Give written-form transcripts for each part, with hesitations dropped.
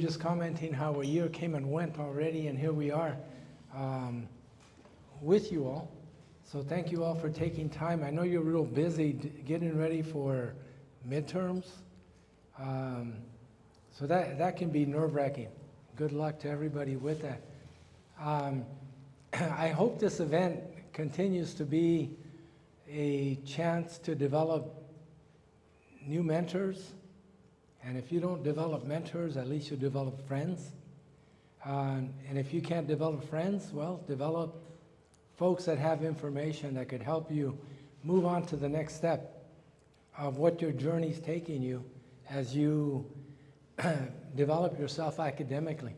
just commenting how a year came and went already, and here we are with you all. So thank you all for taking time. I know you're real busy getting ready for midterms. So that can be nerve-wracking. Good luck to everybody with that. I hope this event continues to be a chance to develop new mentors. And if you don't develop mentors, at least you develop friends. And if you can't develop friends, well, develop folks that have information that could help you move on to the next step of what your journey's taking you as you develop yourself academically,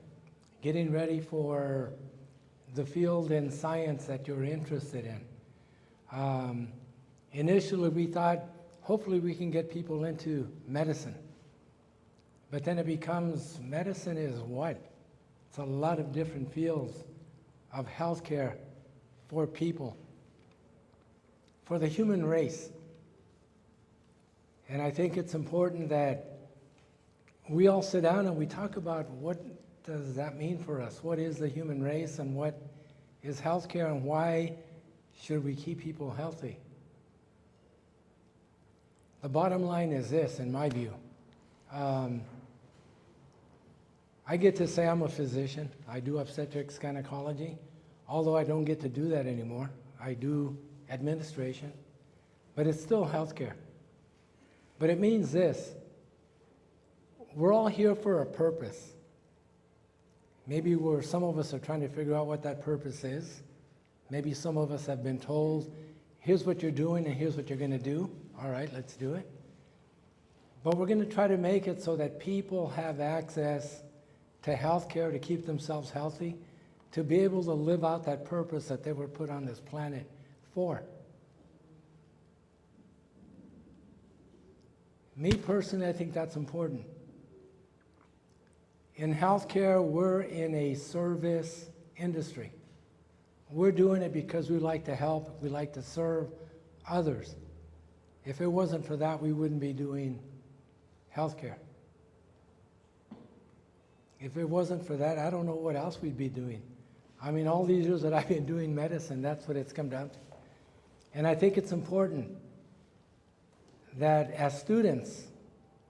getting ready for the field in science that you're interested in. Initially, we thought, hopefully we can get people into medicine. But then it becomes, medicine is what? It's a lot of different fields of healthcare for people, for the human race. And I think it's important that we all sit down and we talk about what does that mean for us? What is the human race and what is healthcare and why should we keep people healthy? The bottom line is this, in my view. I get to say I'm a physician. I do obstetrics gynecology, although I don't get to do that anymore. I do administration, but it's still healthcare. But it means this, we're all here for a purpose. Maybe some of us are trying to figure out what that purpose is. Maybe some of us have been told, here's what you're doing and here's what you're going to do. All right, let's do it. But we're going to try to make it so that people have access to health care, to keep themselves healthy, to be able to live out that purpose that they were put on this planet for. Me personally, I think that's important. In healthcare, we're in a service industry. We're doing it because we like to help, we like to serve others. If it wasn't for that, we wouldn't be doing healthcare. If it wasn't for that, I don't know what else we'd be doing. I mean, all these years that I've been doing medicine, that's what it's come down to. And I think it's important that as students,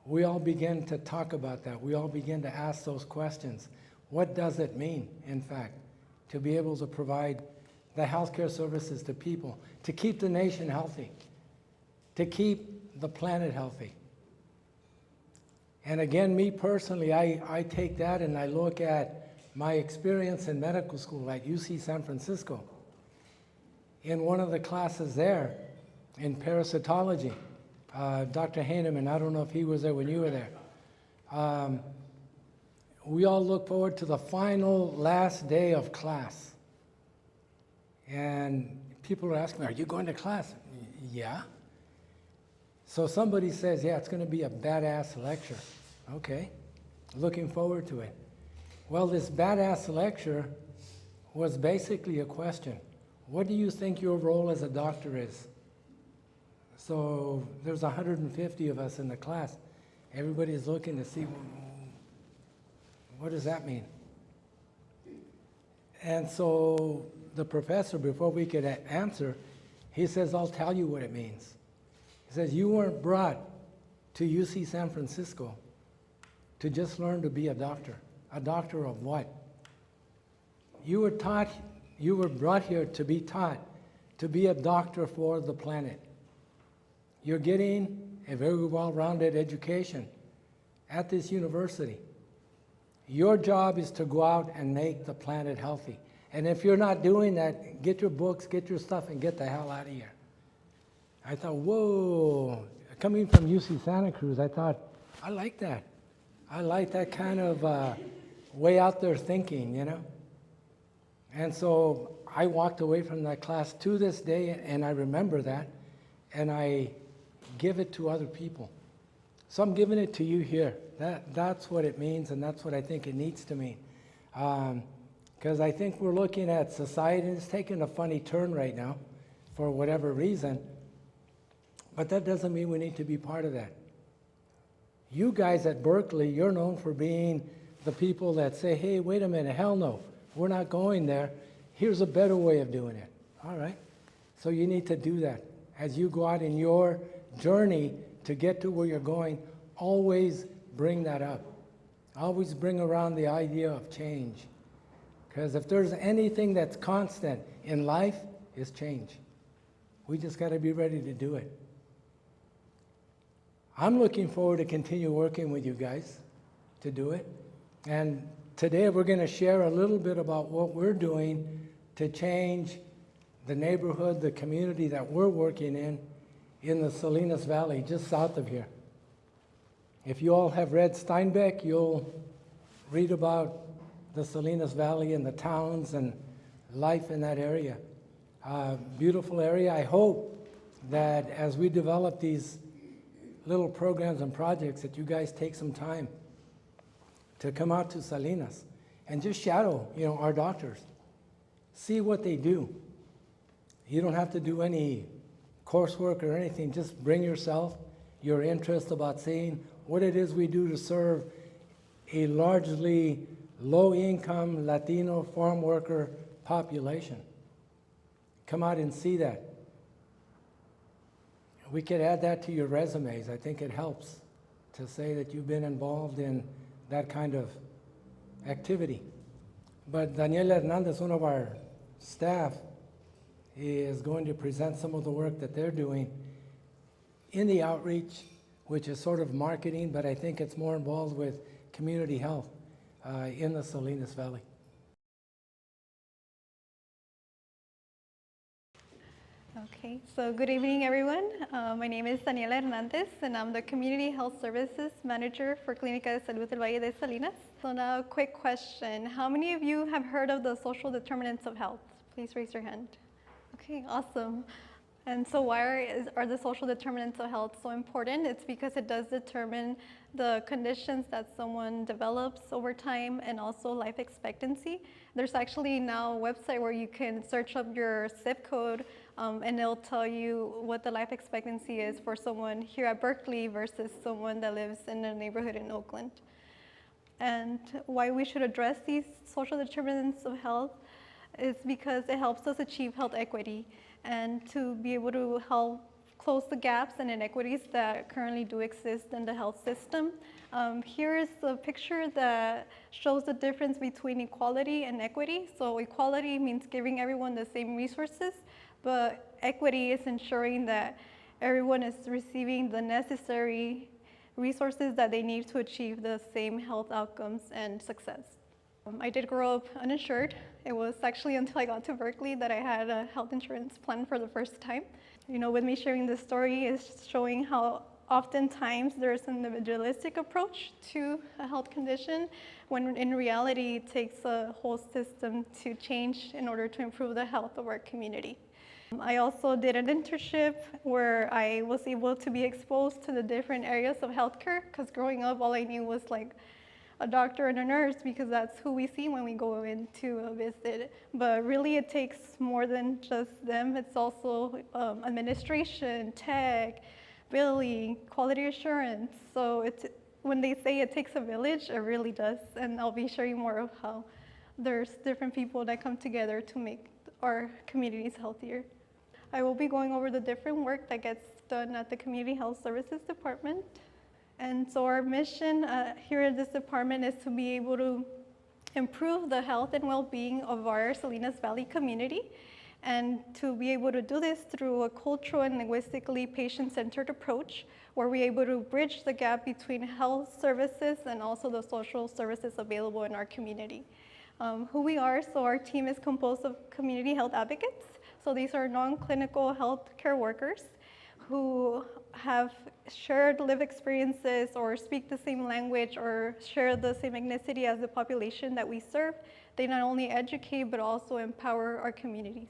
we all begin to talk about that. We all begin to ask those questions. What does it mean, in fact, to be able to provide the healthcare services to people, to keep the nation healthy, to keep the planet healthy? And again, me personally, I take that and I look at my experience in medical school at UC San Francisco. In one of the classes there, in parasitology, Dr. Heinemann, I don't know if he was there when you were there. We all look forward to the final last day of class. And people are asking me, are you going to class? Yeah. So somebody says, yeah, it's going to be a badass lecture. Okay, looking forward to it. Well, this badass lecture was basically a question. What do you think your role as a doctor is? So there's 150 of us in the class. Everybody's looking to see, what does that mean? And so the professor, before we could answer, he says, I'll tell you what it means. He says, you weren't brought to UC San Francisco to just learn to be a doctor. A doctor of what? You were brought here to be taught to be a doctor for the planet. You're getting a very well-rounded education at this university. Your job is to go out and make the planet healthy. And if you're not doing that, get your books, get your stuff, and get the hell out of here. I thought, whoa. Coming from UC Santa Cruz, I thought, I like that. I like that kind of way out there thinking, you know? And so I walked away from that class to this day, and I remember that, and I give it to other people. So I'm giving it to you here. That's what it means, and that's what I think it needs to mean. Because I think we're looking at society, and it's taking a funny turn right now for whatever reason, but that doesn't mean we need to be part of that. You guys at Berkeley, you're known for being the people that say, hey, wait a minute, hell no, we're not going there. Here's a better way of doing it. All right? So you need to do that. As you go out in your journey to get to where you're going, always bring that up. Always bring around the idea of change. Because if there's anything that's constant in life, it's change. We just got to be ready to do it. I'm looking forward to continue working with you guys to do it. And today we're going to share a little bit about what we're doing to change the neighborhood, the community that we're working in the Salinas Valley, just south of here. If you all have read Steinbeck, you'll read about the Salinas Valley and the towns and life in that area. Beautiful area. I hope that as we develop these little programs and projects that you guys take some time to come out to Salinas and just shadow, our doctors. See what they do. You don't have to do any coursework or anything. Just bring yourself, your interest about seeing what it is we do to serve a largely low-income Latino farm worker population. Come out and see that. We could add that to your resumes. I think it helps to say that you've been involved in that kind of activity. But Daniela Hernandez, one of our staff, is going to present some of the work that they're doing in the outreach, which is sort of marketing, but I think it's more involved with community health in the Salinas Valley. Okay, so good evening, everyone. My name is Daniela Hernandez, and I'm the Community Health Services Manager for Clinica de Salud del Valle de Salinas. So now, a quick question. How many of you have heard of the social determinants of health? Please raise your hand. Okay, awesome. And so why are the social determinants of health so important? It's because it does determine the conditions that someone develops over time and also life expectancy. There's actually now a website where you can search up your zip code and it'll tell you what the life expectancy is for someone here at Berkeley versus someone that lives in a neighborhood in Oakland. And why we should address these social determinants of health is because it helps us achieve health equity and to be able to help close the gaps and inequities that currently do exist in the health system. Here is a picture that shows the difference between equality and equity. So equality means giving everyone the same resources, but equity is ensuring that everyone is receiving the necessary resources that they need to achieve the same health outcomes and success. I did grow up uninsured. It was actually until I got to Berkeley that I had a health insurance plan for the first time. With me sharing this story is showing how oftentimes there's an individualistic approach to a health condition, when in reality it takes a whole system to change in order to improve the health of our community. I also did an internship where I was able to be exposed to the different areas of healthcare, because growing up all I knew was like a doctor and a nurse, because that's who we see when we go into a visit. But really it takes more than just them. It's also administration, tech, billing, quality assurance. So when they say it takes a village, it really does. And I'll be sharing more of how there's different people that come together to make our communities healthier. I will be going over the different work that gets done at the Community Health Services Department. And so our mission here at this department is to be able to improve the health and well-being of our Salinas Valley community, and to be able to do this through a cultural and linguistically patient-centered approach, where we're able to bridge the gap between health services and also the social services available in our community. Who we are, so our team is composed of community health advocates. So these are non-clinical healthcare workers who have shared lived experiences or speak the same language or share the same ethnicity as the population that we serve. They not only educate, but also empower our communities.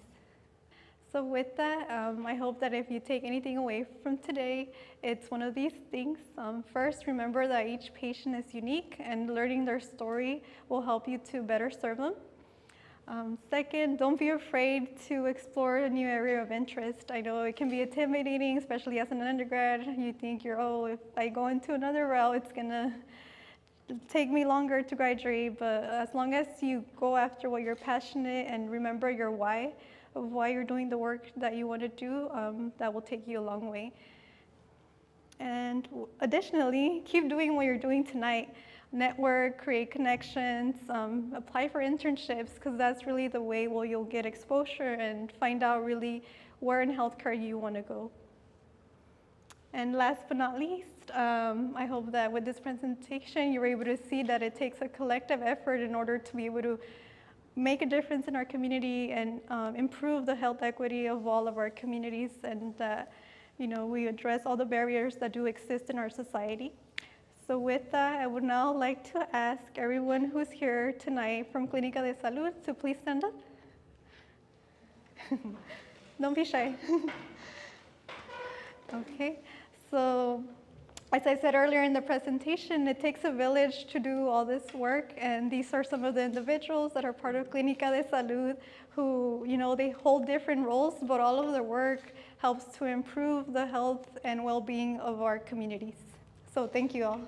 So with that, I hope that if you take anything away from today, it's one of these things. First, remember that each patient is unique, and learning their story will help you to better serve them. Second, don't be afraid to explore a new area of interest. I know it can be intimidating, especially as an undergrad. You think if I go into another route, it's gonna take me longer to graduate, but as long as you go after what you're passionate and remember your why of why you're doing the work that you want to do, that will take you a long way. And additionally, keep doing what you're doing tonight. Network, create connections, apply for internships, because that's really the way where you'll get exposure and find out really where in healthcare you want to go. And last but not least, I hope that with this presentation, you were able to see that it takes a collective effort in order to be able to make a difference in our community and improve the health equity of all of our communities, and that we address all the barriers that do exist in our society. So with that, I would now like to ask everyone who's here tonight from Clinica de Salud to please stand up. Don't be shy. Okay, so as I said earlier in the presentation, it takes a village to do all this work, and these are some of the individuals that are part of Clinica de Salud who, they hold different roles, but all of their work helps to improve the health and well-being of our communities. So thank you all.